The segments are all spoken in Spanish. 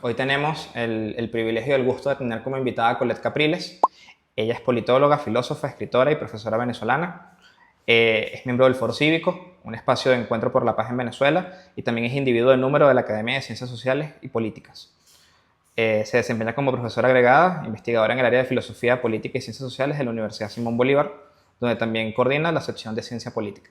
Hoy tenemos el privilegio y el gusto de tener como invitada a Colette Capriles. Ella es politóloga, filósofa, escritora y profesora venezolana. Es miembro del Foro Cívico, un espacio de encuentro por la paz en Venezuela, y también es individuo de número de la Academia de Ciencias Sociales y Políticas. Se desempeña como profesora agregada, investigadora en el área de Filosofía, Política y Ciencias Sociales de la Universidad Simón Bolívar, donde también coordina la sección de Ciencia Política.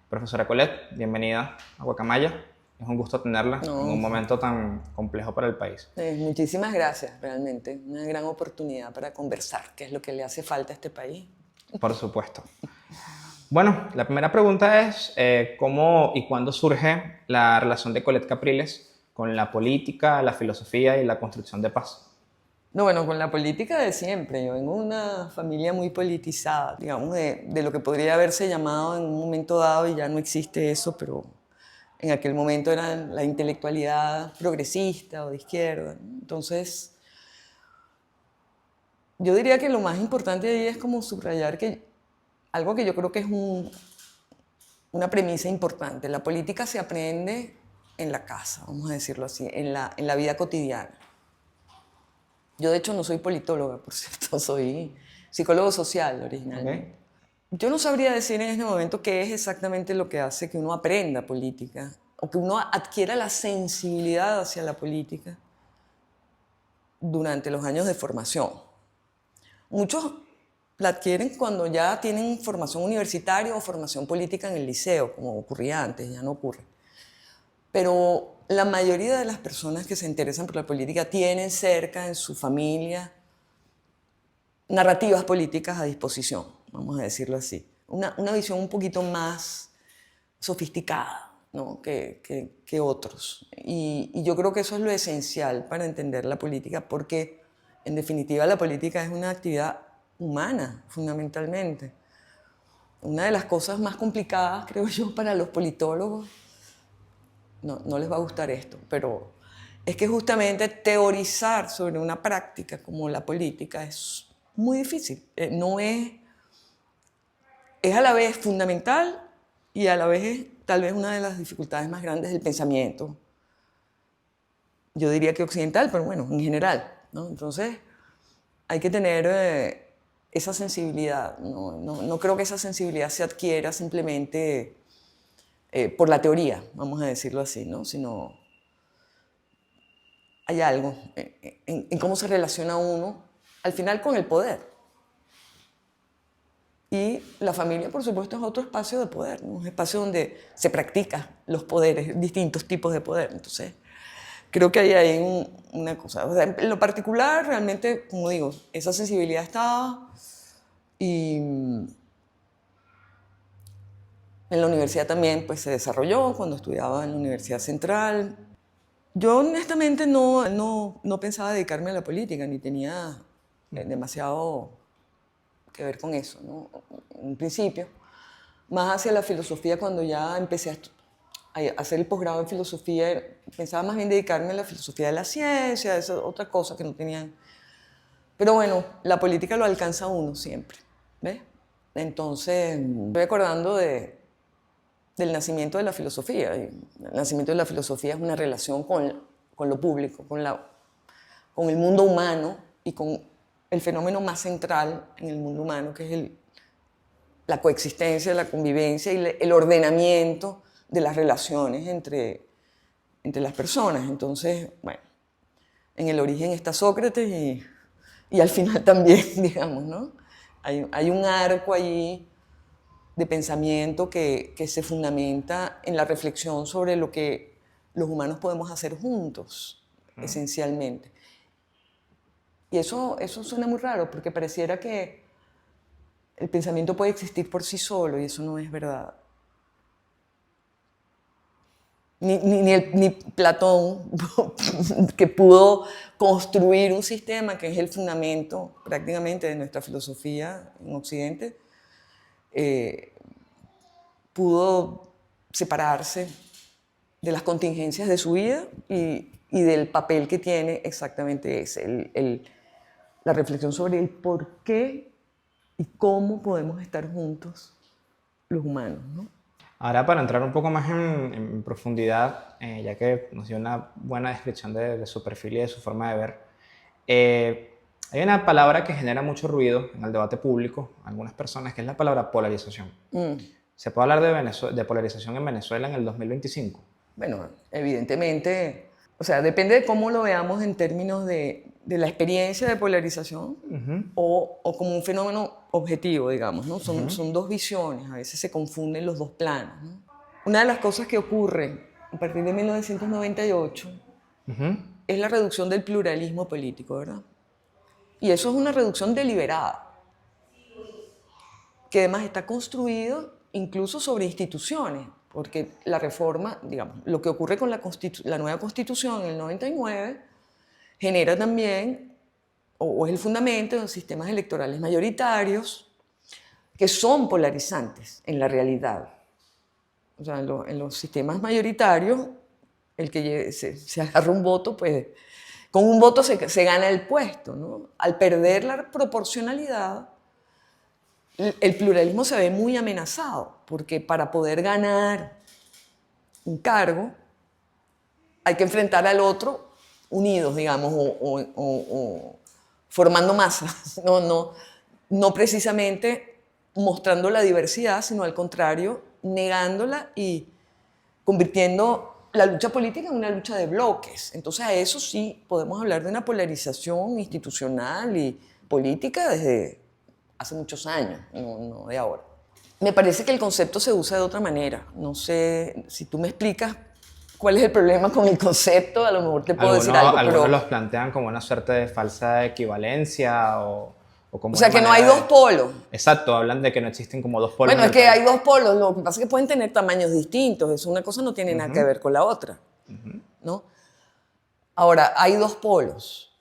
Profesora Colette, bienvenida a Guacamaya. Es un gusto tenerla en un No, momento tan complejo para el país. muchísimas gracias, realmente. Una gran oportunidad para conversar, que es lo que le hace falta a este país. Por supuesto. Bueno, la primera pregunta es ¿cómo y cuándo surge la relación de Colette Capriles con la política, la filosofía y la construcción de paz? No, bueno, con la política de siempre. Yo vengo de una familia muy politizada, digamos, de lo que podría haberse llamado en un momento dado, y ya no existe eso, pero en aquel momento era la intelectualidad progresista o de izquierda, ¿no? Entonces, yo diría que lo más importante ahí es como subrayar que algo que yo creo que es una premisa importante. La política se aprende en la casa, vamos a decirlo así, en la vida cotidiana. Yo de hecho no soy politóloga, por cierto, soy psicólogo social originalmente. ¿Okay? Yo no sabría decir en este momento qué es exactamente lo que hace que uno aprenda política o que uno adquiera la sensibilidad hacia la política durante los años de formación. Muchos la adquieren cuando ya tienen formación universitaria o formación política en el liceo, como ocurría antes, ya no ocurre. Pero la mayoría de las personas que se interesan por la política tienen cerca en su familia narrativas políticas a disposición, vamos a decirlo así. Una visión un poquito más sofisticada, ¿no? que otros. Y yo creo que eso es lo esencial para entender la política, porque en definitiva la política es una actividad humana, fundamentalmente. Una de las cosas más complicadas, creo yo, para los politólogos, no les va a gustar esto, pero es que justamente teorizar sobre una práctica como la política es muy difícil. No es a la vez fundamental y a la vez es tal vez una de las dificultades más grandes del pensamiento. Yo diría que occidental, pero bueno, en general, ¿no? Entonces hay que tener esa sensibilidad. No creo que esa sensibilidad se adquiera simplemente por la teoría, vamos a decirlo así, ¿no? Sino hay algo en cómo se relaciona uno al final con el poder. Y la familia, por supuesto, es otro espacio de poder, ¿no? Un espacio donde se practican los poderes, distintos tipos de poder. Entonces, creo que ahí hay una cosa. O sea, en lo particular, realmente, como digo, esa sensibilidad estaba. Y en la universidad también pues, se desarrolló cuando estudiaba en la Universidad Central. Yo honestamente no pensaba dedicarme a la política, ni tenía demasiado que ver con eso, ¿no? En un principio. Más hacia la filosofía, cuando ya empecé a hacer el posgrado en filosofía, pensaba más bien dedicarme a la filosofía de la ciencia, esa otra cosa que no tenían. Pero bueno, la política lo alcanza uno siempre, ¿ves? Entonces, estoy acordando del nacimiento de la filosofía. El nacimiento de la filosofía es una relación con lo público, con el mundo humano y con el fenómeno más central en el mundo humano, que es la coexistencia, la convivencia y el ordenamiento de las relaciones entre las personas. Entonces, bueno, en el origen está Sócrates y al final también, digamos, ¿no? Hay un arco allí de pensamiento que se fundamenta en la reflexión sobre lo que los humanos podemos hacer juntos, esencialmente. Y eso suena muy raro, porque pareciera que el pensamiento puede existir por sí solo, y eso no es verdad. Ni Platón, que pudo construir un sistema que es el fundamento prácticamente de nuestra filosofía en Occidente, pudo separarse de las contingencias de su vida y del papel que tiene exactamente ese, la reflexión sobre el por qué y cómo podemos estar juntos los humanos, ¿no? Ahora, para entrar un poco más en profundidad, ya que nos dio una buena descripción de su perfil y de su forma de ver, hay una palabra que genera mucho ruido en el debate público, algunas personas, que es la palabra polarización. Mm. ¿Se puede hablar de polarización en Venezuela en el 2025? Bueno, evidentemente, o sea, depende de cómo lo veamos en términos de la experiencia de polarización o como un fenómeno objetivo, digamos, ¿no? Son dos visiones, a veces se confunden los dos planos, ¿no? Una de las cosas que ocurre a partir de 1998 es la reducción del pluralismo político, ¿verdad? Y eso es una reducción deliberada, que además está construido incluso sobre instituciones, porque la reforma, digamos, lo que ocurre con la nueva constitución en el 99 genera también, o es el fundamento de sistemas electorales mayoritarios que son polarizantes en la realidad. O sea, en los sistemas mayoritarios, el que se agarra un voto, pues con un voto se gana el puesto, ¿no? Al perder la proporcionalidad, el pluralismo se ve muy amenazado, porque para poder ganar un cargo hay que enfrentar al otro unidos, digamos, o formando masas, no precisamente mostrando la diversidad, sino al contrario, negándola y convirtiendo la lucha política en una lucha de bloques. Entonces a eso sí podemos hablar de una polarización institucional y política desde hace muchos años, no de ahora. Me parece que el concepto se usa de otra manera. No sé si tú me explicas cuál es el problema con el concepto, a lo mejor te puedo decir algo, Algunos pero... los plantean como una suerte de falsa equivalencia o como O una sea, que no hay manera dos de... polos. Exacto, hablan de que no existen como dos polos Bueno, en es el que país. hay dos polos, lo que pasa es que pueden tener tamaños distintos, eso una cosa no tiene nada que ver con la otra, ¿no? Ahora, hay dos polos,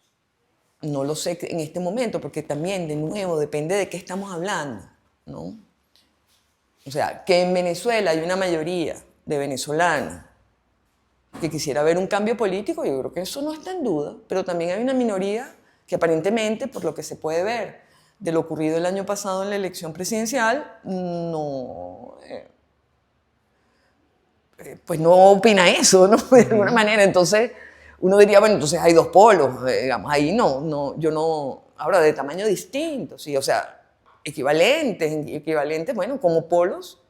no lo sé en este momento, porque también, de nuevo, depende de qué estamos hablando, ¿no? O sea, que en Venezuela hay una mayoría de venezolanos que quisiera ver un cambio político, yo creo que eso no está en duda, pero también hay una minoría que aparentemente, por lo que se puede ver de lo ocurrido el año pasado en la elección presidencial, pues no opina eso, ¿no? De alguna manera. Entonces, uno diría, bueno, entonces hay dos polos, digamos, ahí yo no, ahora de tamaño distinto, sí, o sea, equivalentes, bueno, como polos,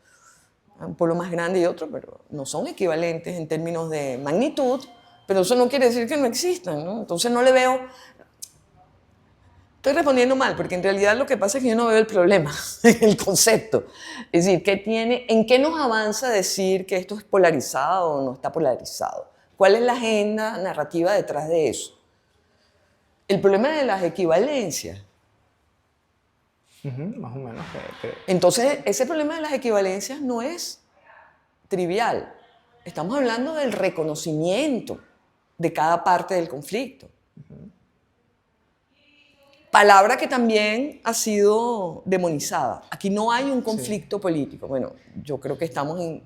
un polo más grande y otro, pero no son equivalentes en términos de magnitud, pero eso no quiere decir que no existan, ¿no? Entonces no le veo, estoy respondiendo mal, porque en realidad lo que pasa es que yo no veo el problema, el concepto. Es decir, ¿en qué nos avanza decir que esto es polarizado o no está polarizado? ¿Cuál es la agenda narrativa detrás de eso? El problema de las equivalencias. Más o menos. Entonces, ese problema de las equivalencias no es trivial. Estamos hablando del reconocimiento de cada parte del conflicto. Palabra que también ha sido demonizada. Aquí no hay un conflicto político. Bueno, yo creo que estamos en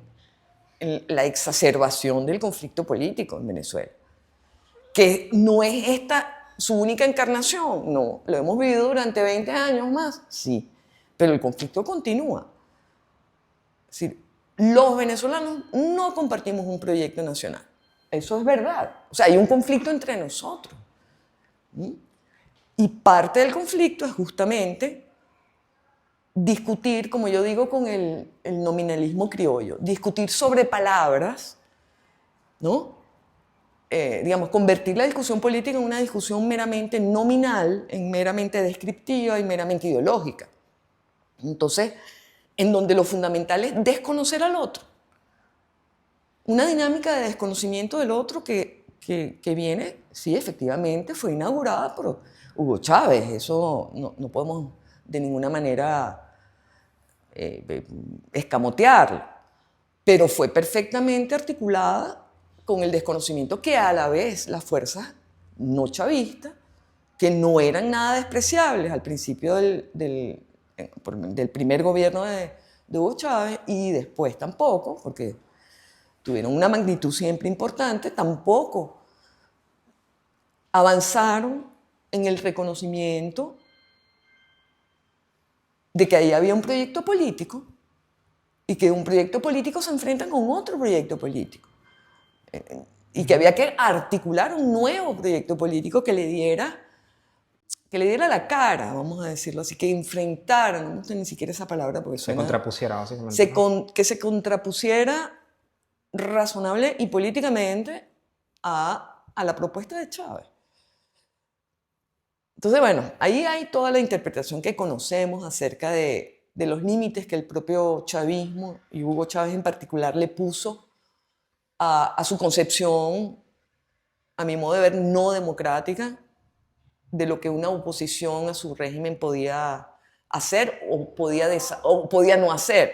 la exacerbación del conflicto político en Venezuela, que no es esta su única encarnación, no, lo hemos vivido durante 20 años más, sí, pero el conflicto continúa. Es decir, los venezolanos no compartimos un proyecto nacional, eso es verdad, o sea, hay un conflicto entre nosotros. Y parte del conflicto es justamente discutir, como yo digo con el nominalismo criollo, discutir sobre palabras, ¿no? Digamos, convertir la discusión política en una discusión meramente nominal, en meramente descriptiva y meramente ideológica. Entonces, en donde lo fundamental es desconocer al otro. Una dinámica de desconocimiento del otro que viene, sí, efectivamente, fue inaugurada por Hugo Chávez. Eso no podemos de ninguna manera escamotearlo. Pero fue perfectamente articulada con el desconocimiento que a la vez las fuerzas no chavistas, que no eran nada despreciables al principio del primer gobierno de Hugo Chávez y después tampoco, porque tuvieron una magnitud siempre importante, tampoco avanzaron en el reconocimiento de que ahí había un proyecto político y que un proyecto político se enfrenta con otro proyecto político. Y que había que articular un nuevo proyecto político que le diera la cara, vamos a decirlo así, que enfrentara, no me gusta ni siquiera esa palabra porque Se suena... contrapusiera, básicamente. Que se contrapusiera razonable y políticamente a la propuesta de Chávez. Entonces, bueno, ahí hay toda la interpretación que conocemos acerca de los límites que el propio chavismo, y Hugo Chávez en particular, le puso a su concepción, a mi modo de ver, no democrática, de lo que una oposición a su régimen podía hacer o podía no hacer.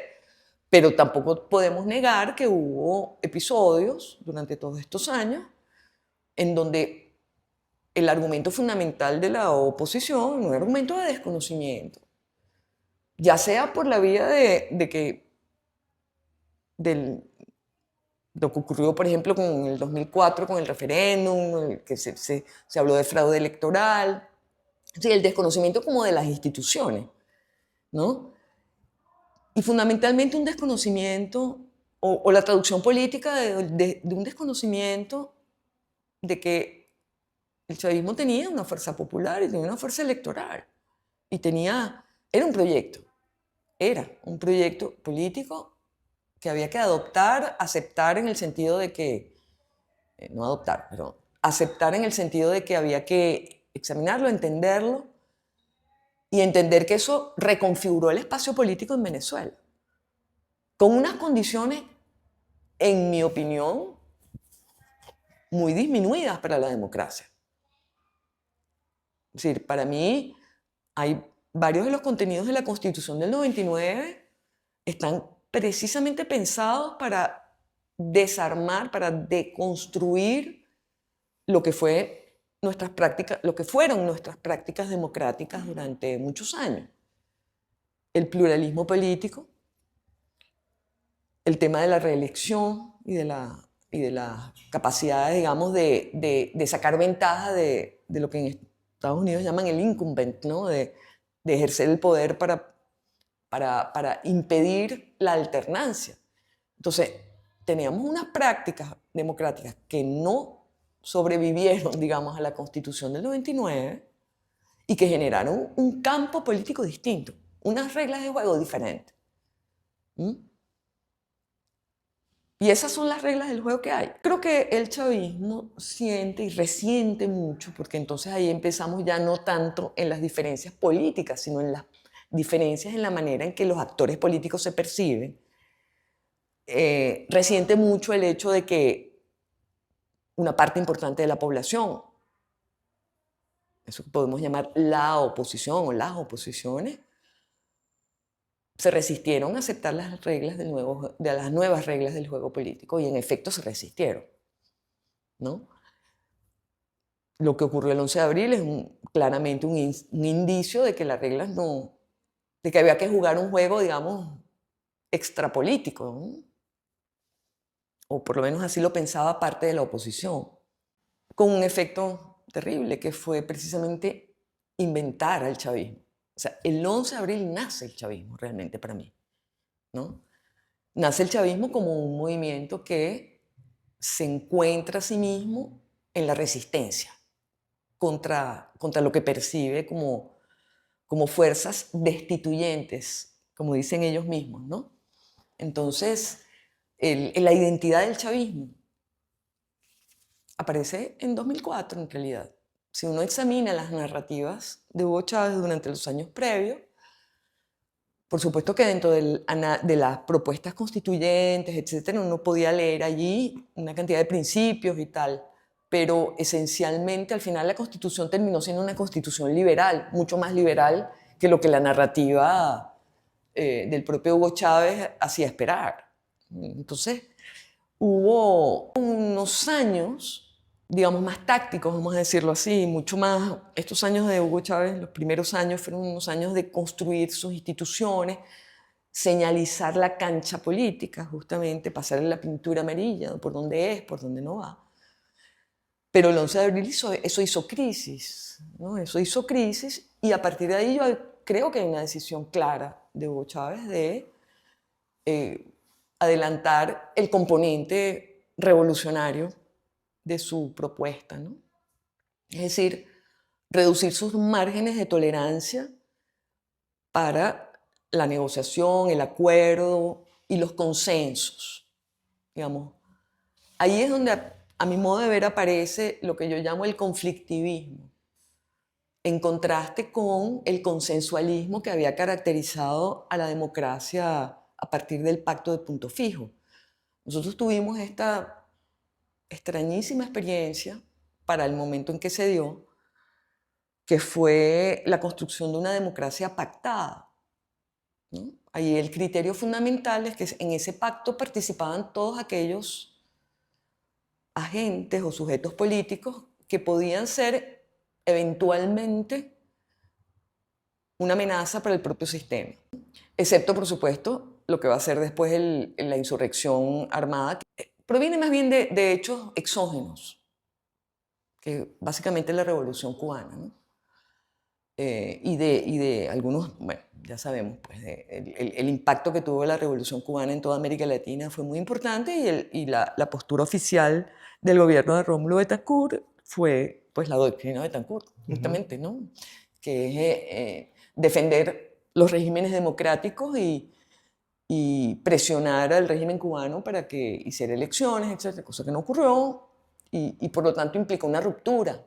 Pero tampoco podemos negar que hubo episodios durante todos estos años en donde el argumento fundamental de la oposición es un argumento de desconocimiento, ya sea por la vía de lo que ocurrió, por ejemplo, con el 2004, con el referéndum, que se habló de fraude electoral, sí, el desconocimiento como de las instituciones, ¿no? Y fundamentalmente un desconocimiento, o la traducción política de un desconocimiento de que el chavismo tenía una fuerza popular y tenía una fuerza electoral. Y era un proyecto político que había que aceptar en el sentido de que, no adoptar, pero aceptar en el sentido de que había que examinarlo, entenderlo y entender que eso reconfiguró el espacio político en Venezuela, con unas condiciones, en mi opinión, muy disminuidas para la democracia. Es decir, para mí hay varios de los contenidos de la Constitución del 99 están precisamente pensados para desarmar, para deconstruir lo que fueron nuestras prácticas democráticas durante muchos años. El pluralismo político, el tema de la reelección y de la capacidad, digamos, de sacar ventaja de lo que en Estados Unidos llaman el incumbent, ¿no? De ejercer el poder para impedir la alternancia. Entonces, teníamos unas prácticas democráticas que no sobrevivieron, digamos, a la Constitución del 99 y que generaron un campo político distinto, unas reglas de juego diferentes. Y esas son las reglas del juego que hay. Creo que el chavismo siente y resiente mucho, porque entonces ahí empezamos ya no tanto en las diferencias políticas, sino en las diferencias en la manera en que los actores políticos se perciben. Resiente mucho el hecho de que una parte importante de la población, eso que podemos llamar la oposición o las oposiciones, se resistieron a aceptar las nuevas reglas del juego político y en efecto se resistieron, ¿no? Lo que ocurrió el 11 de abril es claramente un indicio de que las reglas de que había que jugar un juego, digamos, extrapolítico, ¿no? O por lo menos así lo pensaba parte de la oposición, con un efecto terrible que fue precisamente inventar al chavismo. O sea, el 11 de abril nace el chavismo realmente para mí, ¿no? Nace el chavismo como un movimiento que se encuentra a sí mismo en la resistencia contra lo que percibe como fuerzas destituyentes, como dicen ellos mismos, ¿no? Entonces, la identidad del chavismo aparece en 2004 en realidad. Si uno examina las narrativas de Hugo Chávez durante los años previos, por supuesto que dentro de las propuestas constituyentes, etcétera, uno podía leer allí una cantidad de principios y tal, pero esencialmente al final la Constitución terminó siendo una Constitución liberal, mucho más liberal que lo que la narrativa del propio Hugo Chávez hacía esperar. Entonces, hubo unos años, digamos, más tácticos, vamos a decirlo así, mucho más. Estos años de Hugo Chávez, los primeros años, fueron unos años de construir sus instituciones, señalizar la cancha política, justamente, pasarle la pintura amarilla, por dónde es, por dónde no va. Pero el 11 de abril eso hizo crisis, ¿no? Eso hizo crisis y a partir de ahí yo creo que hay una decisión clara de Hugo Chávez de adelantar el componente revolucionario de su propuesta, ¿no? Es decir, reducir sus márgenes de tolerancia para la negociación, el acuerdo y los consensos, digamos. Ahí es donde, a mi modo de ver, aparece lo que yo llamo el conflictivismo, en contraste con el consensualismo que había caracterizado a la democracia a partir del Pacto de Punto Fijo. Nosotros tuvimos esta extrañísima experiencia para el momento en que se dio, que fue la construcción de una democracia pactada, ¿no? Ahí el criterio fundamental es que en ese pacto participaban todos aquellos agentes o sujetos políticos que podían ser eventualmente una amenaza para el propio sistema, excepto, por supuesto, lo que va a ser después la insurrección armada, que proviene más bien de hechos exógenos, que básicamente es la Revolución Cubana, ¿no? Y de algunos, bueno, ya sabemos, pues el impacto que tuvo la Revolución Cubana en toda América Latina fue muy importante, y la postura oficial del gobierno de Rómulo Betancourt fue pues la doctrina de Betancourt, justamente, ¿no? Que es defender los regímenes democráticos y presionar al régimen cubano para que hiciera elecciones, etcétera, cosa que no ocurrió, y por lo tanto implicó una ruptura.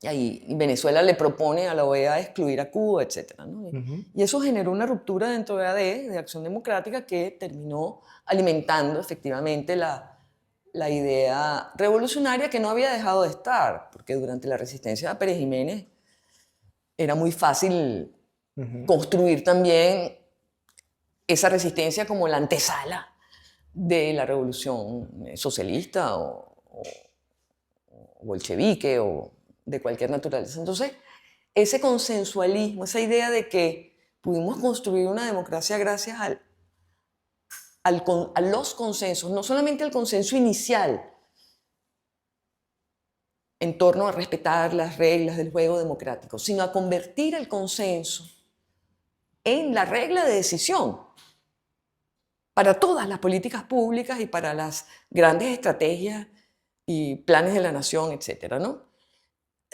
Y Venezuela le propone a la OEA excluir a Cuba, etcétera, ¿no? Y eso generó una ruptura dentro de AD, de Acción Democrática, que terminó alimentando efectivamente la idea revolucionaria, que no había dejado de estar, porque durante la resistencia a Pérez Jiménez era muy fácil construir también esa resistencia como la antesala de la revolución socialista o bolchevique o de cualquier naturaleza. Entonces, ese consensualismo, esa idea de que pudimos construir una democracia gracias a los consensos, no solamente al consenso inicial en torno a respetar las reglas del juego democrático, sino a convertir el consenso en la regla de decisión para todas las políticas públicas y para las grandes estrategias y planes de la nación, etcétera, ¿no?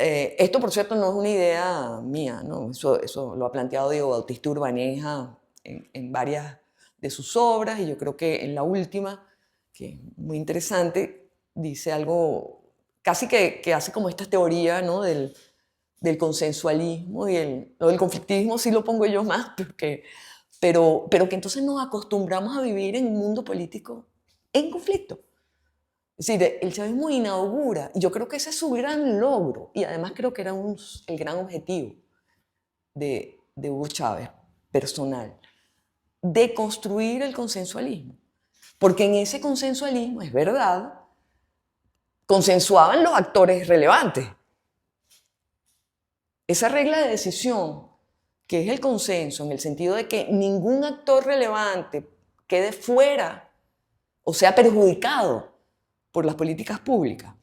Esto, por cierto, no es una idea mía, ¿no? Eso lo ha planteado Diego Bautista Urbaneja en varias de sus obras, y yo creo que en la última, que es muy interesante, dice algo casi que hace como esta teoría, ¿no? del consensualismo y lo del conflictivismo, sí lo pongo yo más, pero que entonces nos acostumbramos a vivir en un mundo político en conflicto. Es decir, el chavismo inaugura, y yo creo que ese es su gran logro, y además creo que era el gran objetivo de Hugo Chávez, personal, de construir el consensualismo. Porque en ese consensualismo, es verdad, consensuaban los actores relevantes. Esa regla de decisión, que es el consenso, en el sentido de que ningún actor relevante quede fuera o sea perjudicado por las políticas públicas,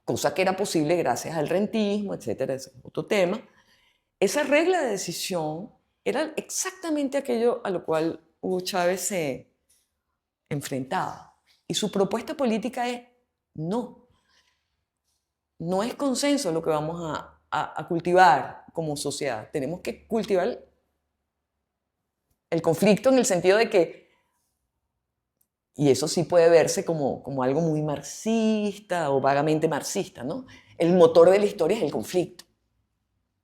cosa que era posible gracias al rentismo, etcétera, ese es otro tema. Esa regla de decisión era exactamente aquello a lo cual Hugo Chávez se enfrentaba. Y su propuesta política es: no es consenso lo que vamos a cultivar como sociedad. Tenemos que cultivar el conflicto, en el sentido de que, y eso sí puede verse como algo muy marxista o vagamente marxista, ¿no? El motor de la historia es el conflicto.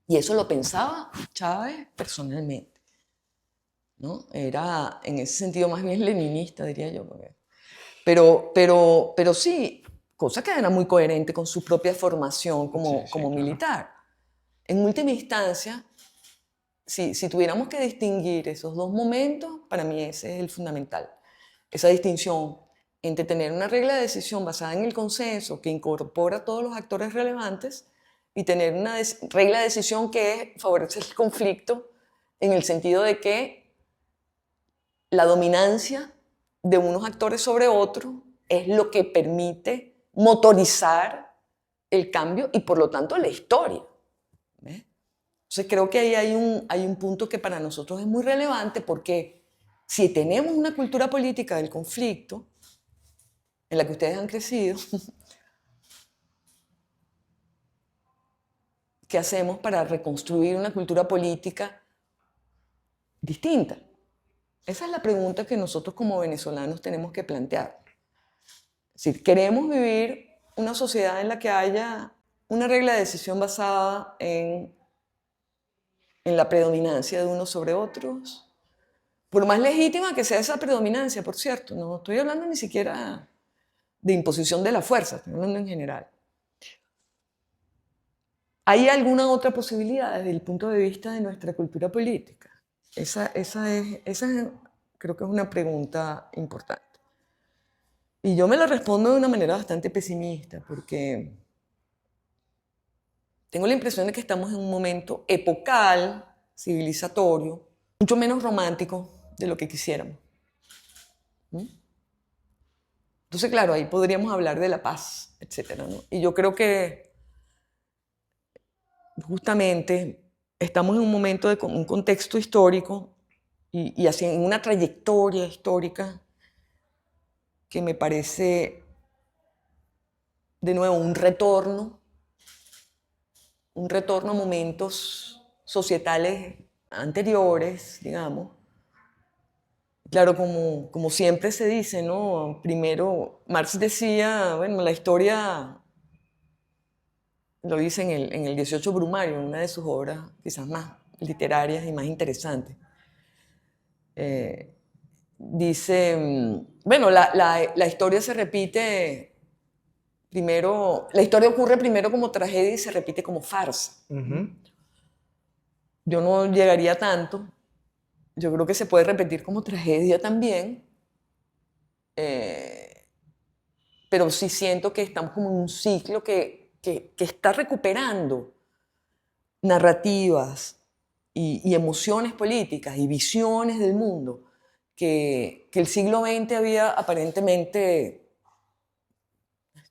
Y eso lo pensaba Chávez personalmente, ¿no? Era en ese sentido más bien leninista, diría yo. Pero sí, cosa que era muy coherente con su propia formación como militar. En última instancia, si tuviéramos que distinguir esos dos momentos, para mí ese es el fundamental. Esa distinción entre tener una regla de decisión basada en el consenso que incorpora a todos los actores relevantes y tener una regla de decisión que favorece el conflicto, en el sentido de que la dominancia de unos actores sobre otros es lo que permite motorizar el cambio y por lo tanto la historia. ¿Ves? Entonces creo que ahí hay un punto que para nosotros es muy relevante, porque si tenemos una cultura política del conflicto, en la que ustedes han crecido, ¿qué hacemos para reconstruir una cultura política distinta? Esa es la pregunta que nosotros como venezolanos tenemos que plantear. Es decir, ¿queremos vivir una sociedad en la que haya una regla de decisión basada en la predominancia de unos sobre otros? Por más legítima que sea esa predominancia, por cierto, no estoy hablando ni siquiera de imposición de la fuerza, estoy hablando en general. ¿Hay alguna otra posibilidad desde el punto de vista de nuestra cultura política? Esa creo que es una pregunta importante. Y yo me la respondo de una manera bastante pesimista, porque tengo la impresión de que estamos en un momento epocal, civilizatorio, mucho menos romántico de lo que quisiéramos. Entonces, claro, ahí podríamos hablar de la paz, etcétera, ¿no? Y yo creo que justamente estamos en un momento de un contexto histórico y así en una trayectoria histórica que me parece, de nuevo, un retorno a momentos societales anteriores, digamos. Claro, como siempre se dice, ¿no? Primero, Marx decía, bueno, la historia, lo dice en el 18 Brumario, en una de sus obras quizás más literarias y más interesantes. Dice, bueno, la historia se repite primero, la historia ocurre primero como tragedia y se repite como farsa. Yo no llegaría tanto. Yo creo que se puede repetir como tragedia también, pero sí siento que estamos como en un ciclo que está recuperando narrativas y emociones políticas y visiones del mundo que el siglo XX había aparentemente,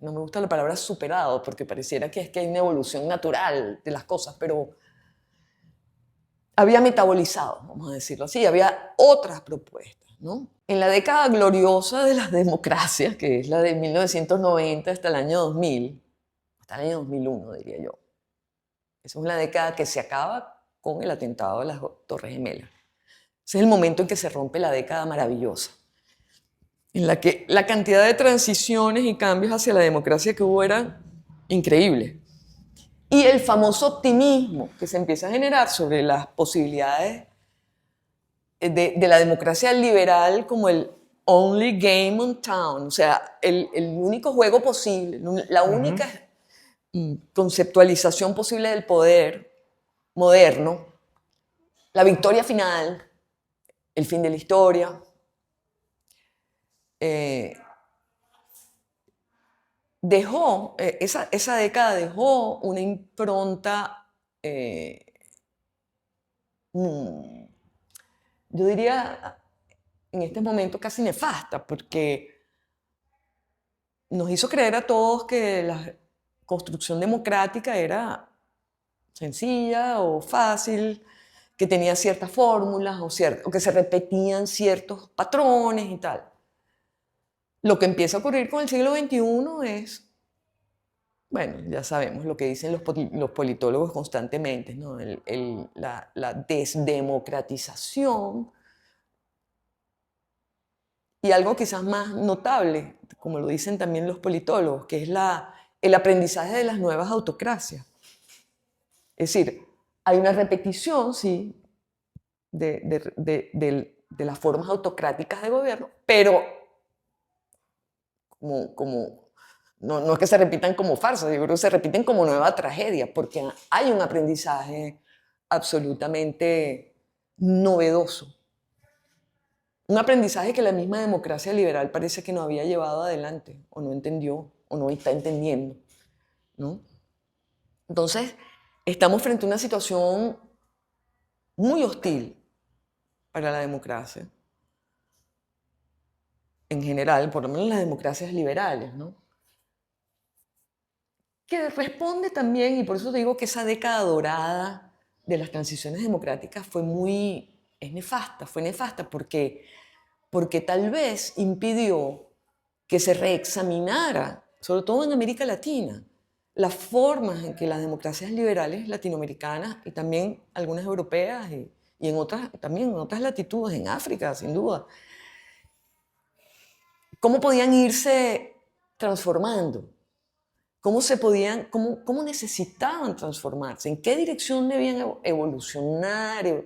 no me gusta la palabra superado, porque pareciera que es que hay una evolución natural de las cosas, pero había metabolizado, vamos a decirlo así, había otras propuestas, ¿no? En la década gloriosa de las democracias, que es la de 1990 hasta el año 2000, hasta el año 2001, diría yo. Esa es una década que se acaba con el atentado de las Torres Gemelas. Ese es el momento en que se rompe la década maravillosa, en la que la cantidad de transiciones y cambios hacia la democracia que hubo era increíble. Y el famoso optimismo que se empieza a generar sobre las posibilidades de la democracia liberal como el only game on town, o sea, el único juego posible, la única conceptualización posible del poder moderno, la victoria final, el fin de la historia. Esa década dejó una impronta, yo diría, en este momento casi nefasta, porque nos hizo creer a todos que la construcción democrática era sencilla o fácil, que tenía ciertas fórmulas o que se repetían ciertos patrones y tal. Lo que empieza a ocurrir con el siglo XXI es, bueno, ya sabemos lo que dicen los politólogos constantemente, ¿no? La desdemocratización y algo quizás más notable, como lo dicen también los politólogos, que es el aprendizaje de las nuevas autocracias. Es decir, hay una repetición, sí, de las formas autocráticas de gobierno, pero no es que se repitan como farsas, yo creo que se repiten como nueva tragedia, porque hay un aprendizaje absolutamente novedoso. Un aprendizaje que la misma democracia liberal parece que no había llevado adelante, o no entendió, o no está entendiendo, ¿no? Entonces, estamos frente a una situación muy hostil para la democracia, en general, por lo menos las democracias liberales, ¿no? Que responde también, y por eso te digo que esa década dorada de las transiciones democráticas fue nefasta porque porque tal vez impidió que se reexaminara, sobre todo en América Latina, las formas en que las democracias liberales latinoamericanas y también algunas europeas y en otras, también en otras latitudes, en África, sin duda, cómo podían irse transformando, cómo necesitaban transformarse, en qué dirección debían evolucionar,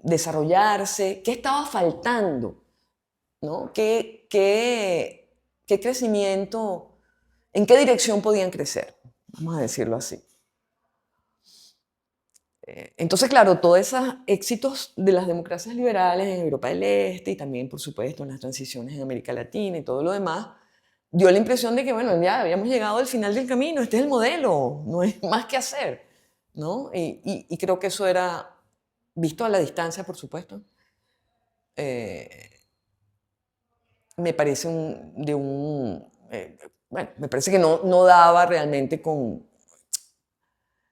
desarrollarse, qué estaba faltando, ¿no? ¿Qué crecimiento, en qué dirección podían crecer? Vamos a decirlo así. Entonces, claro, todos esos éxitos de las democracias liberales en Europa del Este y también, por supuesto, en las transiciones en América Latina y todo lo demás, dio la impresión de que, bueno, ya habíamos llegado al final del camino, este es el modelo, no hay más que hacer, ¿no? Y creo que eso era, visto a la distancia, por supuesto, me parece bueno, me parece que no daba realmente con...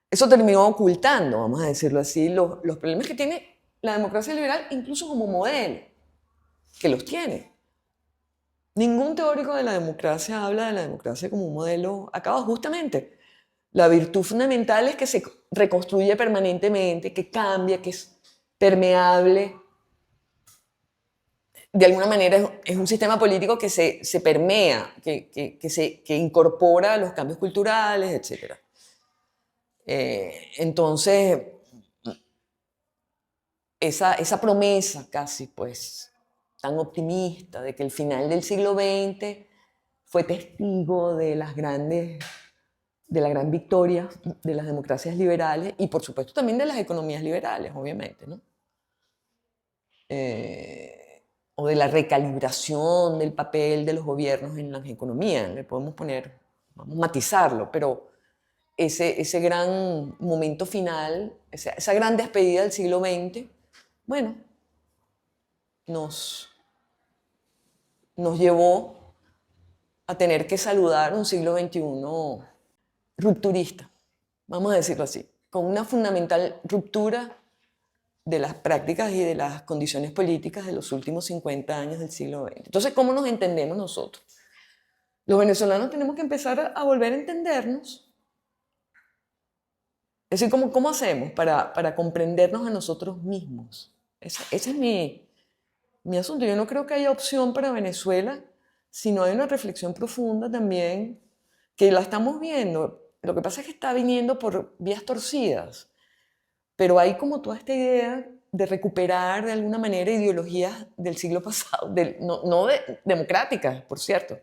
Eso terminó ocultando, vamos a decirlo así, los problemas que tiene la democracia liberal, incluso como modelo, que los tiene. Ningún teórico de la democracia habla de la democracia como un modelo acabado. Justamente, la virtud fundamental es que se reconstruye permanentemente, que cambia, que es permeable. De alguna manera es un sistema político que se permea, que incorpora los cambios culturales, etc. Entonces, esa promesa casi, pues, tan optimista de que el final del siglo XX fue testigo de la gran victoria de las democracias liberales y, por supuesto, también de las economías liberales, obviamente, ¿no? O de la recalibración del papel de los gobiernos en las economías, le podemos poner, vamos a matizarlo, pero ese gran momento final, esa gran despedida del siglo XX, bueno, nos llevó a tener que saludar un siglo XXI rupturista, vamos a decirlo así, con una fundamental ruptura de las prácticas y de las condiciones políticas de los últimos 50 años del siglo XX. Entonces, ¿cómo nos entendemos nosotros? Los venezolanos tenemos que empezar a volver a entendernos. Es decir, ¿cómo hacemos para comprendernos a nosotros mismos? Ese es mi asunto. Yo no creo que haya opción para Venezuela si no hay una reflexión profunda también, que la estamos viendo. Lo que pasa es que está viniendo por vías torcidas, pero hay como toda esta idea de recuperar de alguna manera ideologías del siglo pasado, no democráticas, por cierto,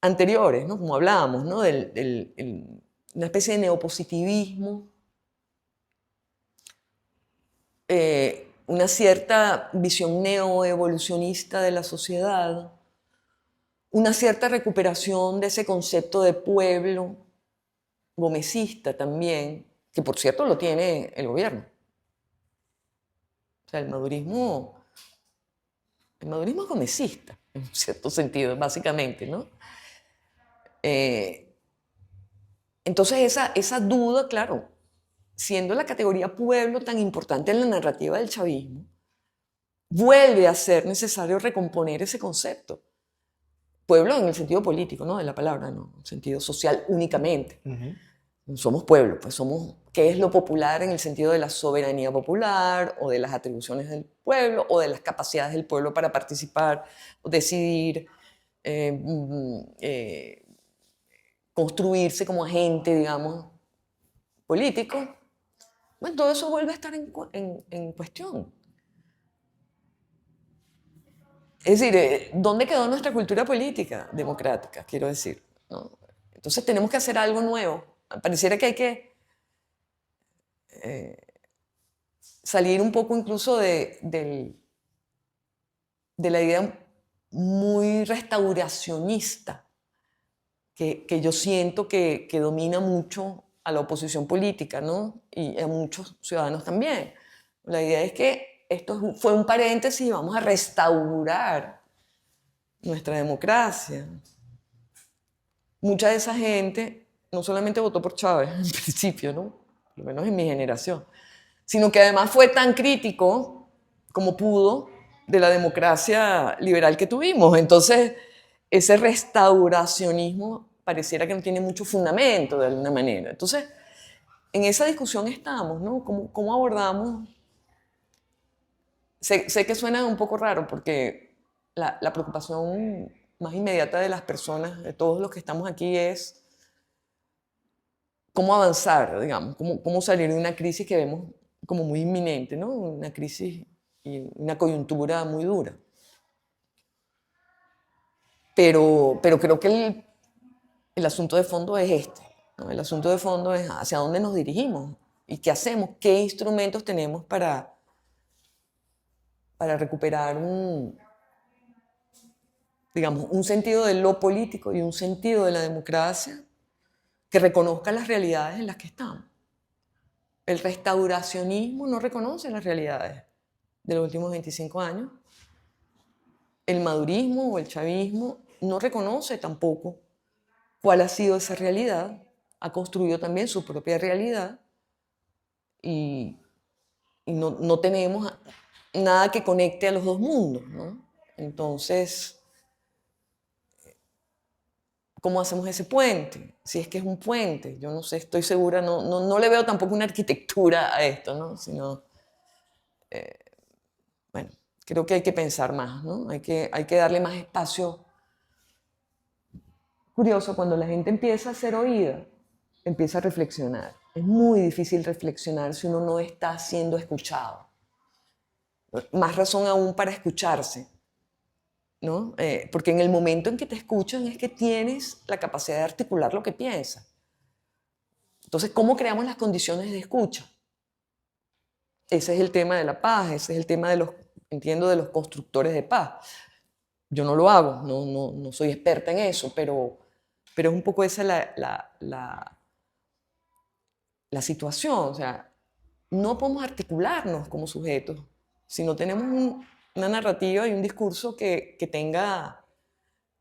anteriores, ¿no? Como hablábamos, ¿no? Una especie de neopositivismo, una cierta visión neoevolucionista de la sociedad, una cierta recuperación de ese concepto de pueblo gomecista también, que por cierto lo tiene el gobierno. O sea, el madurismo es gomecista, en un cierto sentido, básicamente, ¿no? Entonces esa duda, claro, siendo la categoría pueblo tan importante en la narrativa del chavismo, vuelve a ser necesario recomponer ese concepto. Pueblo en el sentido político, ¿no? De la palabra, no en el sentido social únicamente. Somos pueblo, pues somos, ¿qué es lo popular en el sentido de la soberanía popular o de las atribuciones del pueblo o de las capacidades del pueblo para participar o decidir, construirse como agente, digamos, político? Bueno, todo eso vuelve a estar en cuestión. Es decir, ¿dónde quedó nuestra cultura política democrática? Quiero decir, ¿no? Entonces tenemos que hacer algo nuevo. Pareciera que hay que salir un poco incluso de la idea muy restauracionista que yo siento que domina mucho a la oposición política, ¿no? Y a muchos ciudadanos también. La idea es que esto fue un paréntesis y vamos a restaurar nuestra democracia. Mucha de esa gente no solamente votó por Chávez en principio, ¿no? Por lo menos en mi generación, sino que además fue tan crítico como pudo de la democracia liberal que tuvimos. Entonces, ese restauracionismo pareciera que no tiene mucho fundamento de alguna manera. Entonces, en esa discusión estamos, ¿no? ¿Cómo abordamos? Sé que suena un poco raro porque la preocupación más inmediata de las personas, de todos los que estamos aquí, es cómo avanzar, digamos, cómo salir de una crisis que vemos como muy inminente, ¿no? Una crisis y una coyuntura muy dura. Pero creo que el asunto de fondo es este, ¿no? El asunto de fondo es hacia dónde nos dirigimos y qué hacemos, qué instrumentos tenemos para recuperar digamos, un sentido de lo político y un sentido de la democracia que reconozca las realidades en las que estamos. El restauracionismo no reconoce las realidades de los últimos 25 años. El madurismo o el chavismo no reconoce tampoco cuál ha sido esa realidad, ha construido también su propia realidad y no tenemos nada que conecte a los dos mundos, ¿no? Entonces, ¿cómo hacemos ese puente? Si es que es un puente, yo no sé, estoy segura, no le veo tampoco una arquitectura a esto, ¿no? Sino, bueno, creo que hay que pensar más, ¿no? Hay que darle más espacio. Curioso, cuando la gente empieza a ser oída, empieza a reflexionar. Es muy difícil reflexionar si uno no está siendo escuchado. Más razón aún para escucharse, ¿no? Porque en el momento en que te escuchan es que tienes la capacidad de articular lo que piensas. Entonces, ¿cómo creamos las condiciones de escucha? Ese es el tema de la paz, ese es el tema entiendo, de los constructores de paz. Yo no lo hago, no soy experta en eso, pero es un poco esa la situación. O sea, no podemos articularnos como sujetos si no tenemos una narrativa y un discurso que tenga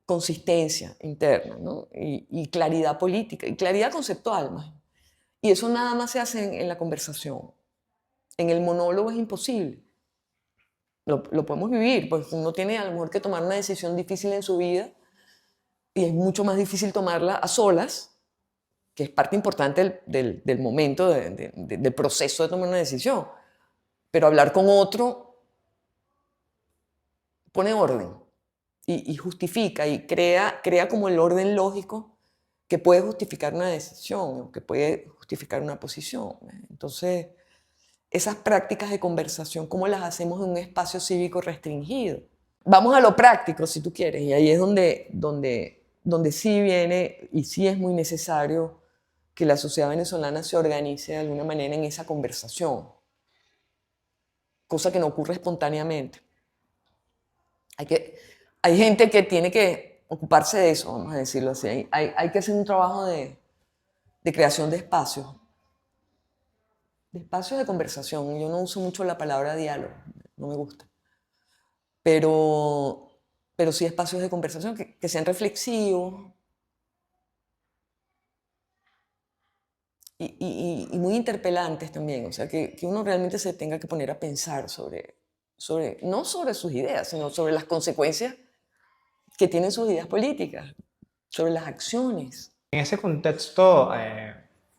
consistencia interna, ¿no? Y claridad política, y claridad conceptual más. Y eso nada más se hace en la conversación. En el monólogo es imposible. Lo podemos vivir, porque uno tiene a lo mejor que tomar una decisión difícil en su vida y es mucho más difícil tomarla a solas, que es parte importante del momento, del proceso de tomar una decisión. Pero hablar con otro pone orden y justifica y crea como el orden lógico que puede justificar una decisión, que puede justificar una posición. Entonces, esas prácticas de conversación, ¿cómo las hacemos en un espacio cívico restringido? Vamos a lo práctico, si tú quieres, y ahí es donde sí viene y sí es muy necesario que la sociedad venezolana se organice de alguna manera en esa conversación, cosa que no ocurre espontáneamente. Hay gente que tiene que ocuparse de eso, vamos a decirlo así. Hay que hacer un trabajo de creación de espacios de conversación. Yo no uso mucho la palabra diálogo, no me gusta. Pero sí espacios de conversación que sean reflexivos y muy interpelantes también. O sea, que uno realmente se tenga que poner a pensar no sobre sus ideas, sino sobre las consecuencias que tienen sus ideas políticas, sobre las acciones. En ese contexto,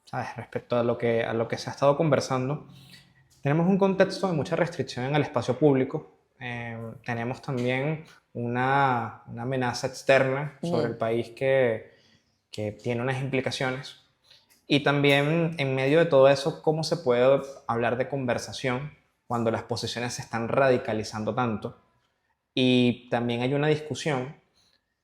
¿sabes? Respecto a lo que se ha estado conversando, tenemos un contexto de mucha restricción en el espacio público. Tenemos también una amenaza externa sobre el país que tiene unas implicaciones. Y también, en medio de todo eso, ¿cómo se puede hablar de conversación cuando las posiciones se están radicalizando tanto? Y también hay una discusión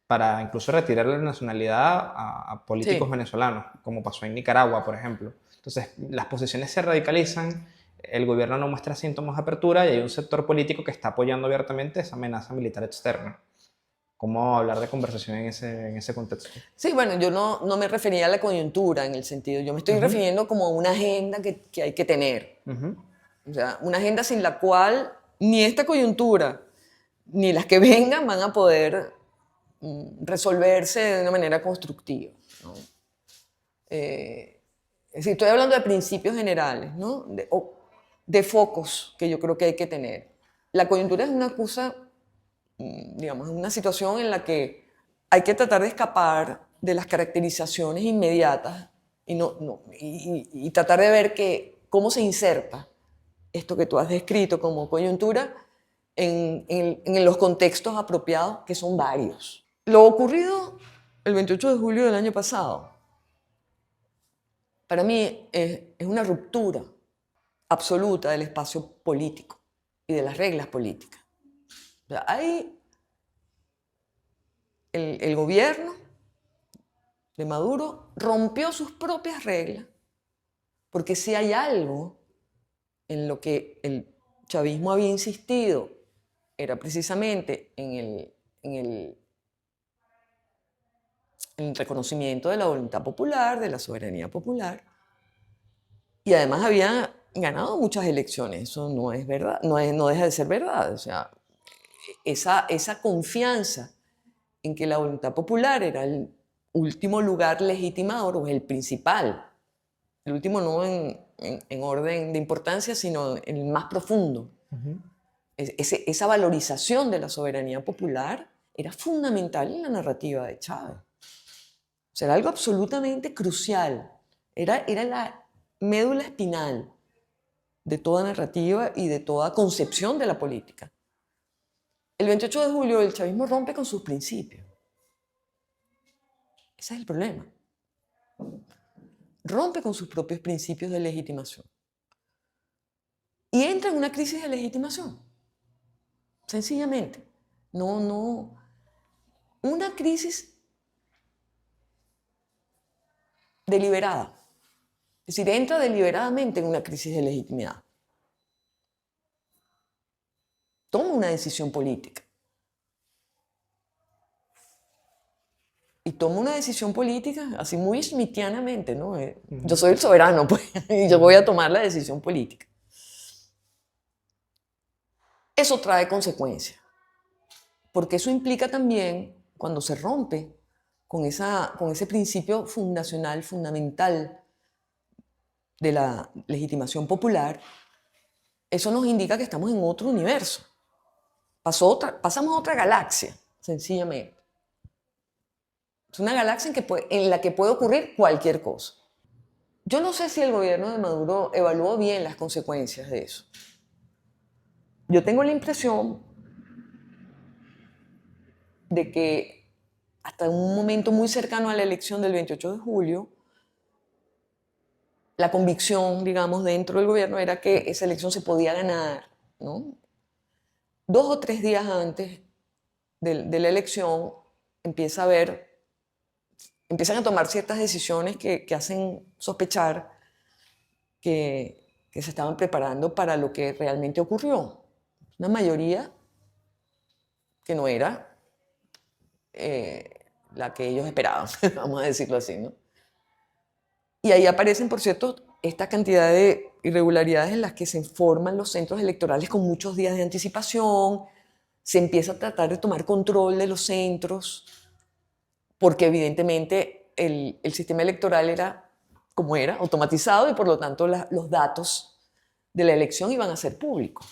para incluso retirar la nacionalidad a políticos Sí. venezolanos, como pasó en Nicaragua, por ejemplo. Entonces, las posiciones se radicalizan, el gobierno no muestra síntomas de apertura y hay un sector político que está apoyando abiertamente esa amenaza militar externa. ¿Cómo hablar de conversación en ese contexto? Sí, bueno, yo no me refería a la coyuntura en el sentido, yo me estoy refiriendo como a una agenda que hay que tener. O sea, una agenda sin la cual ni esta coyuntura ni las que vengan van a poder resolverse de una manera constructiva, ¿no? Es decir, estoy hablando de principios generales, ¿no? De focos que yo creo que hay que tener. La coyuntura es una cosa digamos, en una situación en la que hay que tratar de escapar de las caracterizaciones inmediatas y tratar de ver cómo se inserta esto que tú has descrito como coyuntura en los contextos apropiados, que son varios. Lo ocurrido el 28 de julio del año pasado, para mí es una ruptura absoluta del espacio político y de las reglas políticas. O sea, hay el gobierno de Maduro rompió sus propias reglas, porque si hay algo en lo que el chavismo había insistido, era precisamente en el reconocimiento de la voluntad popular, de la soberanía popular, y además había ganado muchas elecciones. Eso no es verdad, no deja de ser verdad. O sea, esa confianza en que la voluntad popular era el último lugar legitimador, o el principal, el último no en orden de importancia, sino en el más profundo. Esa valorización de la soberanía popular era fundamental en la narrativa de Chávez. O sea, era algo absolutamente crucial. Era la médula espinal de toda narrativa y de toda concepción de la política. El 28 de julio el chavismo rompe con sus principios. Ese es el problema. Rompe con sus propios principios de legitimación. Y entra en una crisis de legitimación. Sencillamente. Una crisis deliberada. Es decir, entra deliberadamente en una crisis de legitimidad. Toma una decisión política. Y toma una decisión política así muy smithianamente, ¿no? Yo soy el soberano, pues, y yo voy a tomar la decisión política. Eso trae consecuencias, porque eso implica también, cuando se rompe con ese principio fundacional, fundamental de la legitimación popular, eso nos indica que estamos en otro universo. Pasamos a otra galaxia, sencillamente. Es una galaxia en la que puede ocurrir cualquier cosa. Yo no sé si el gobierno de Maduro evaluó bien las consecuencias de eso. Yo tengo la impresión de que hasta un momento muy cercano a la elección del 28 de julio, la convicción, digamos, dentro del gobierno era que esa elección se podía ganar, ¿no? 2 o 3 días antes de la elección empiezan a tomar ciertas decisiones que hacen sospechar que se estaban preparando para lo que realmente ocurrió. Una mayoría que no era la que ellos esperaban, vamos a decirlo así, ¿no? Y ahí aparecen, por cierto, esta cantidad de irregularidades en las que se forman los centros electorales con muchos días de anticipación, se empieza a tratar de tomar control de los centros, porque evidentemente el sistema electoral era como era, automatizado, y por lo tanto los datos de la elección iban a ser públicos,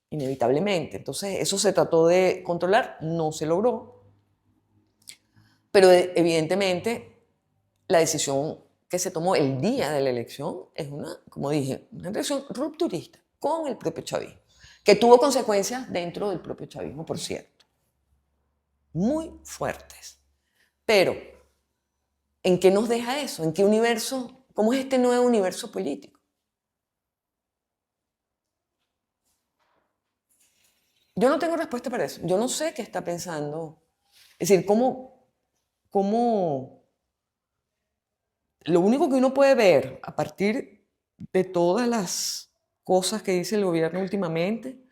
inevitablemente. Entonces eso se trató de controlar, no se logró, pero evidentemente la decisión que se tomó el día de la elección es como dije, una decisión rupturista con el propio chavismo, que tuvo consecuencias dentro del propio chavismo, por cierto, muy fuertes. Pero, ¿en qué nos deja eso? ¿En qué universo? ¿Cómo es este nuevo universo político? Yo no tengo respuesta para eso. Yo no sé qué está pensando. Es decir, lo único que uno puede ver a partir de todas las cosas que dice el gobierno últimamente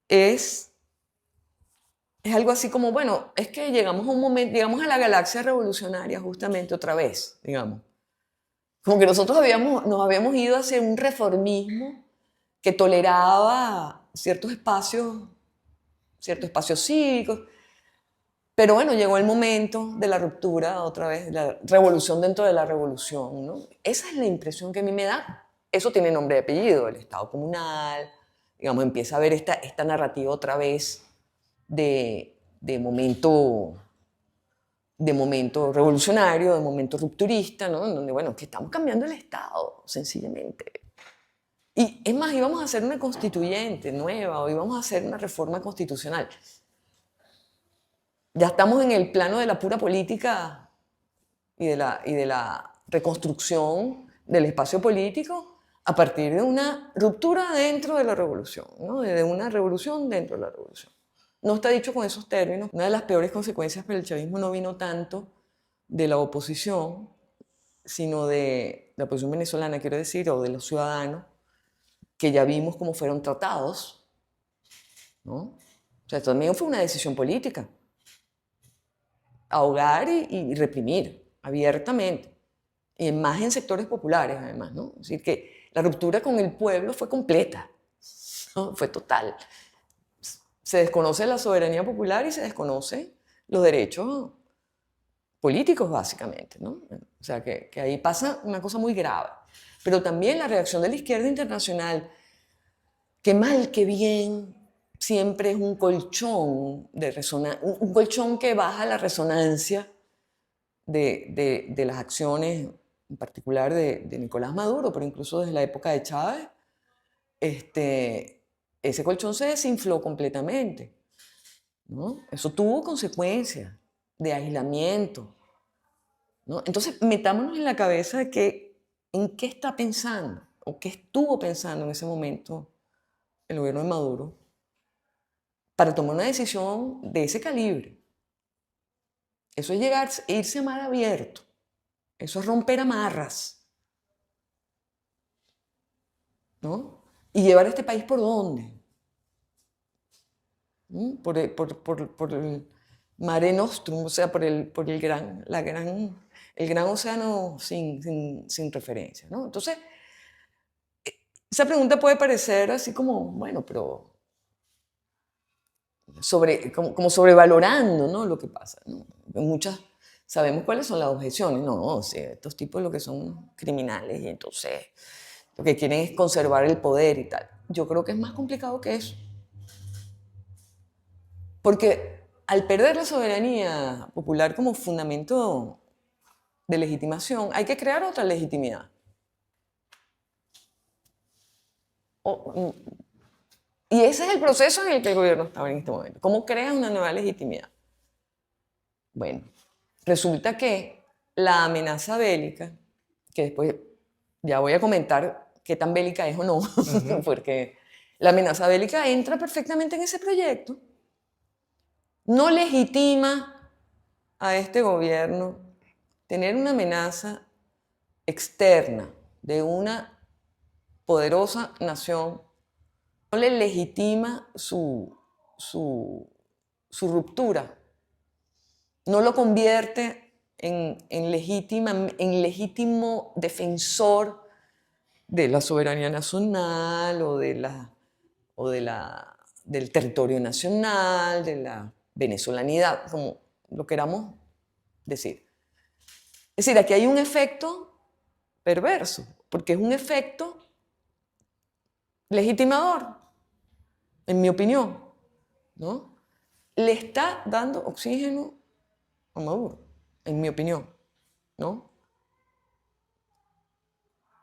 es algo así como, bueno, es que llegamos a un momento, llegamos a la galaxia revolucionaria justamente otra vez, digamos. Como que nosotros nos habíamos ido hacia un reformismo que toleraba ciertos espacios cívicos, pero bueno, llegó el momento de la ruptura otra vez, la revolución dentro de la revolución, ¿no? Esa es la impresión que a mí me da. Eso tiene nombre y apellido, el Estado comunal, digamos, empieza a ver esta narrativa otra vez de momento revolucionario, de momento rupturista, ¿no? En donde, bueno, que estamos cambiando el Estado, sencillamente. Y es más, íbamos a hacer una constituyente nueva o íbamos a hacer una reforma constitucional. Ya estamos en el plano de la pura política y de la reconstrucción del espacio político a partir de una ruptura dentro de la revolución, ¿no? De una revolución dentro de la revolución. No está dicho con esos términos. Una de las peores consecuencias para el chavismo no vino tanto de la oposición, sino de la oposición venezolana, quiero decir, o de los ciudadanos, que ya vimos cómo fueron tratados, ¿no? O sea, esto también fue una decisión política. Ahogar y reprimir abiertamente. Y más en sectores populares, además, ¿no? Es decir, que la ruptura con el pueblo fue completa, ¿no? Fue total. Se desconoce la soberanía popular y se desconoce los derechos políticos, básicamente, ¿no? O sea, que ahí pasa una cosa muy grave. Pero también la reacción de la izquierda internacional, que mal que bien siempre es un colchón de resonancia, un colchón que baja la resonancia de las acciones, en particular de Nicolás Maduro, pero incluso desde la época de Chávez, ese colchón se desinfló completamente, ¿no? Eso tuvo consecuencias de aislamiento, ¿no? Entonces, metámonos en la cabeza de que, en qué está pensando o qué estuvo pensando en ese momento el gobierno de Maduro para tomar una decisión de ese calibre. Eso es llegar, irse a mar abierto. Eso es romper amarras, ¿no? Y llevar a este país por dónde. Por el Mare Nostrum, o sea, por el gran océano sin referencia, ¿no? Entonces, esa pregunta puede parecer así como, bueno, pero como sobrevalorando, ¿no? Lo que pasa, ¿no? Muchas sabemos cuáles son las objeciones. No, sí, estos tipos lo que son criminales y entonces lo que quieren es conservar el poder y tal. Yo creo que es más complicado que eso. Porque al perder la soberanía popular como fundamento de legitimación, hay que crear otra legitimidad. Y ese es el proceso en el que el gobierno está en este momento. ¿Cómo creas una nueva legitimidad? Bueno, resulta que la amenaza bélica, que después ya voy a comentar qué tan bélica es o no, porque la amenaza bélica entra perfectamente en ese proyecto, no legitima a este gobierno tener una amenaza externa de una poderosa nación, no le legitima su ruptura, no lo convierte en legítimo defensor de la soberanía nacional o del territorio nacional, de la venezolanidad, como lo queramos decir. Es decir, aquí hay un efecto perverso, porque es un efecto legitimador, en mi opinión, ¿no? Le está dando oxígeno a Maduro, en mi opinión, ¿no?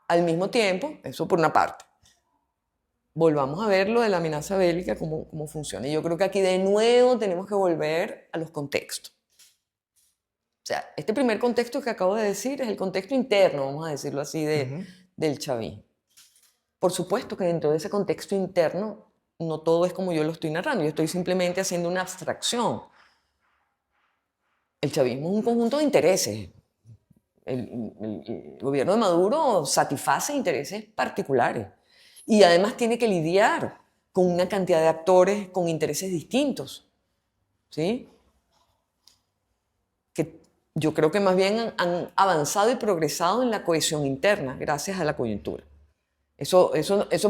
Al mismo tiempo, eso por una parte, volvamos a ver lo de la amenaza bélica, cómo funciona. Y yo creo que aquí de nuevo tenemos que volver a los contextos. O sea, este primer contexto que acabo de decir es el contexto interno, vamos a decirlo así, del chavismo. Por supuesto que dentro de ese contexto interno no todo es como yo lo estoy narrando, yo estoy simplemente haciendo una abstracción. El chavismo es un conjunto de intereses. El gobierno de Maduro satisface intereses particulares y además tiene que lidiar con una cantidad de actores con intereses distintos, ¿sí? Que yo creo que más bien han avanzado y progresado en la cohesión interna gracias a la coyuntura. Eso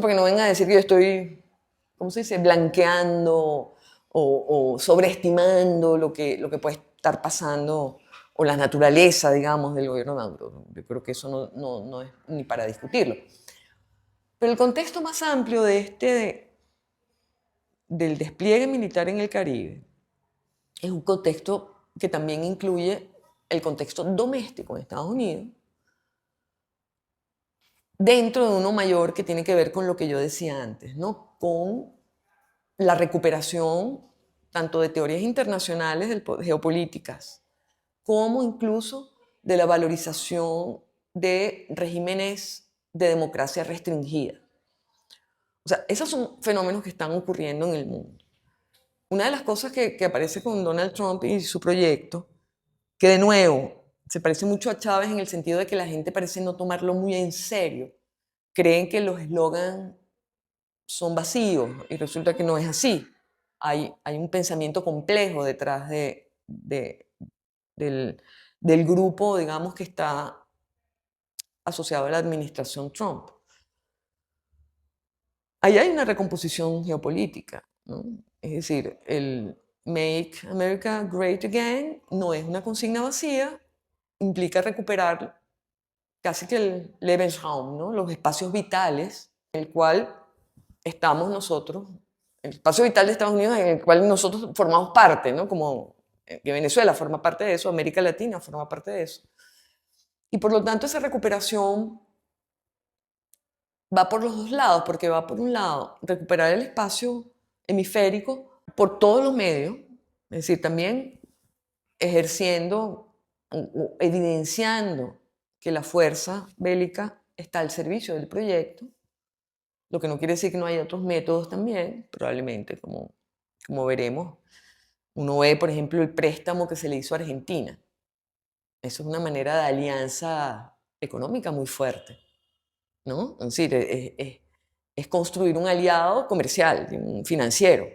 porque no vengan a decir que yo estoy, ¿cómo se dice?, blanqueando o sobreestimando lo que puede estar pasando o la naturaleza, digamos, del gobierno de Maduro. Yo creo que eso no es ni para discutirlo. Pero el contexto más amplio de del despliegue militar en el Caribe es un contexto que también incluye el contexto doméstico en Estados Unidos, dentro de uno mayor que tiene que ver con lo que yo decía antes, ¿no? Con la recuperación tanto de teorías internacionales geopolíticas, como incluso de la valorización de regímenes de democracia restringida. O sea, esos son fenómenos que están ocurriendo en el mundo. Una de las cosas que aparece con Donald Trump y su proyecto, que de nuevo se parece mucho a Chávez en el sentido de que la gente parece no tomarlo muy en serio. Creen que los eslogans son vacíos y resulta que no es así. Hay un pensamiento complejo detrás del, del grupo, digamos, que está asociado a la administración Trump. Ahí hay una recomposición geopolítica, ¿no? Es decir, el Make America Great Again no es una consigna vacía, implica recuperar casi que el Lebensraum, ¿no? Los espacios vitales en el cual estamos nosotros, el espacio vital de Estados Unidos en el cual nosotros formamos parte, ¿no? Como que Venezuela forma parte de eso, América Latina forma parte de eso. Y por lo tanto esa recuperación va por los dos lados, porque va por un lado recuperar el espacio hemisférico por todos los medios, es decir, también ejerciendo o evidenciando que la fuerza bélica está al servicio del proyecto, lo que no quiere decir que no haya otros métodos también, probablemente, como veremos. Uno ve, por ejemplo, el préstamo que se le hizo a Argentina. Eso es una manera de alianza económica muy fuerte, ¿no? Es decir, es construir un aliado comercial, un financiero.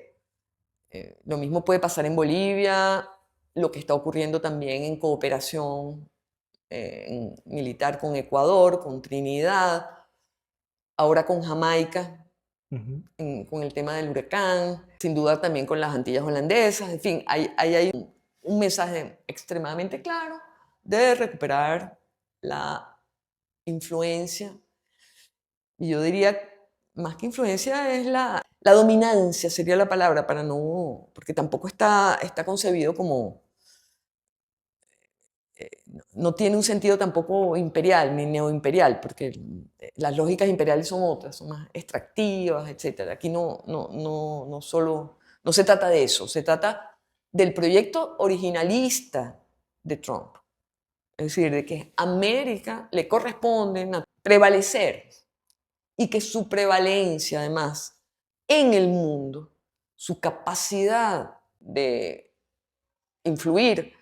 Lo mismo puede pasar en Bolivia, lo que está ocurriendo también en cooperación militar con Ecuador, con Trinidad, ahora con Jamaica, con el tema del huracán, sin duda también con las Antillas holandesas, en fin, hay un mensaje extremadamente claro de recuperar la influencia, y yo diría, más que influencia, es la dominancia, sería la palabra, para no, porque tampoco está concebido como, no tiene un sentido tampoco imperial ni neoimperial, porque las lógicas imperiales son otras, son más extractivas, etc. Aquí no solo, no se trata de eso, se trata del proyecto originalista de Trump. Es decir, de que a América le corresponde prevalecer y que su prevalencia, además, en el mundo, su capacidad de influir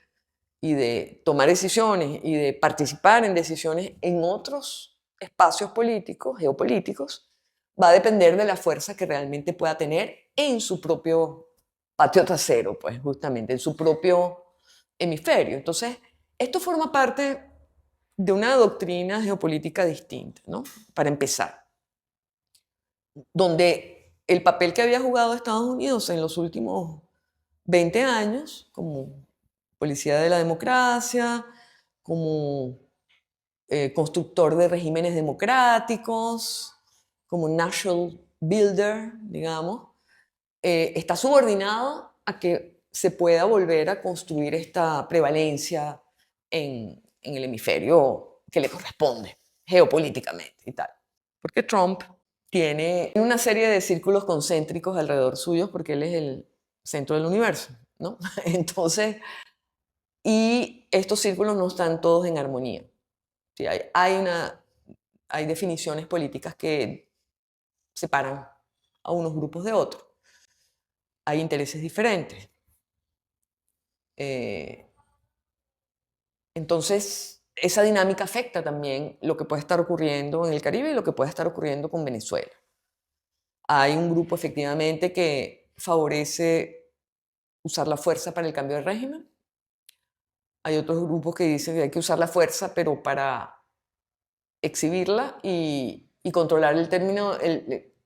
y de tomar decisiones y de participar en decisiones en otros espacios políticos, geopolíticos, va a depender de la fuerza que realmente pueda tener en su propio patio trasero, pues justamente, en su propio hemisferio. Entonces, esto forma parte de una doctrina geopolítica distinta, ¿no? Para empezar, donde el papel que había jugado Estados Unidos en los últimos 20 años como policía de la democracia, como constructor de regímenes democráticos, como national builder, digamos, está subordinado a que se pueda volver a construir esta prevalencia en el hemisferio que le corresponde geopolíticamente y tal. Porque Trump tiene una serie de círculos concéntricos alrededor suyos porque él es el centro del universo, ¿no? Entonces, y estos círculos no están todos en armonía. Sí, hay definiciones políticas que separan a unos grupos de otros. Hay intereses diferentes. Entonces, esa dinámica afecta también lo que puede estar ocurriendo en el Caribe y lo que puede estar ocurriendo con Venezuela. Hay un grupo efectivamente que favorece usar la fuerza para el cambio de régimen. Hay otros grupos que dicen que hay que usar la fuerza, pero para exhibirla y controlar el término,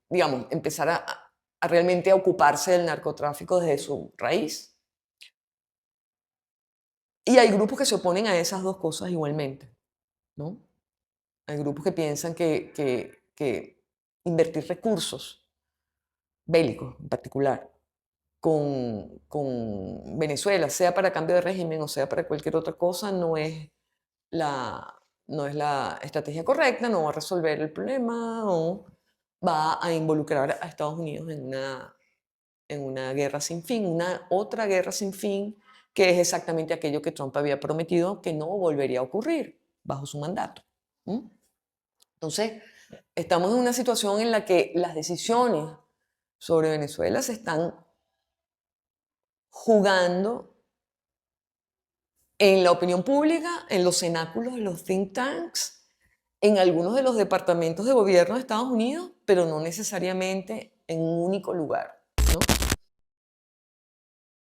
digamos, empezar a realmente a ocuparse del narcotráfico desde su raíz. Y hay grupos que se oponen a esas dos cosas igualmente, ¿no? Hay grupos que piensan que invertir recursos bélicos en particular con Venezuela, sea para cambio de régimen o sea para cualquier otra cosa, no es la estrategia correcta, no va a resolver el problema o va a involucrar a Estados Unidos en una guerra sin fin, una otra guerra sin fin, que es exactamente aquello que Trump había prometido que no volvería a ocurrir bajo su mandato. ¿Mm? Entonces, estamos en una situación en la que las decisiones sobre Venezuela se están jugando en la opinión pública, en los cenáculos de los think tanks, en algunos de los departamentos de gobierno de Estados Unidos, pero no necesariamente en un único lugar.